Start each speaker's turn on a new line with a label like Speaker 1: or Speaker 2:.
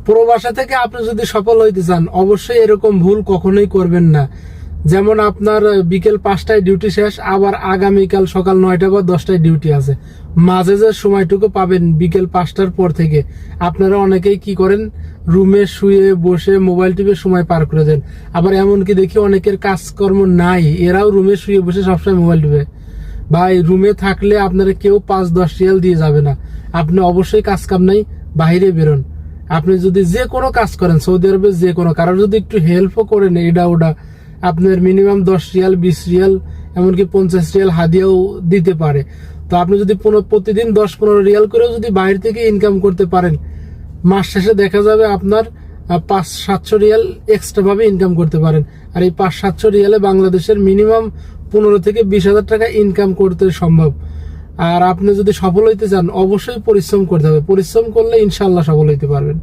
Speaker 1: প্রবাসে থেকে আপনি যদি সফল হইতে চান অবশ্যই এরকম ভুল কখনোই করবেন না। যেমন আপনার বিকেল 5টায় ডিউটি শেষ, আবার আগামীকাল সকাল 9টা বা 10টায় ডিউটি আছে, মাঝে যে সময়টুকু পাবেন বিকেল 5টার পর থেকে আপনারা অনেকেই কি করেন, রুমে শুয়ে বসে মোবাইল টিপে সময় পার করে দেন। আবার এমনকি দেখি অনেকের কাজকর্ম নাই, এরাও রুমে শুয়ে বসে সবসময় মোবাইল টিপে। ভাই, রুমে থাকলে আপনারা কেউ 5-10 রিয়াল দিয়ে যাবে না। আপনি অবশ্যই কাজ কাম নাই, বাইরে বেরোন। আপনি যদি যে কোনো কাজ করেন সৌদি আরবে, যে কোনো কারোর যদি একটু হেল্পও করেন এটা ওটা, আপনার মিনিমাম 10 রিয়াল 20 রিয়াল এমনকি 50 রিয়াল হাদিয়াও দিতে পারে। তো আপনি যদি প্রতিদিন 10-15 রিয়াল করেও যদি বাইরে থেকে ইনকাম করতে পারেন, মাস শেষে দেখা যাবে আপনার 500-700 রিয়াল এক্সট্রা ভাবে ইনকাম করতে পারেন। আর এই 500-700 রিয়ালে বাংলাদেশের মিনিমাম 15 থেকে 20,000 টাকা ইনকাম করতে সম্ভব। আর আপনি যদি সফল হইতে চান অবশ্যই পরিশ্রম করতে হবে, পরিশ্রম করলে ইনশাল্লাহ সফল হইতে পারবেন।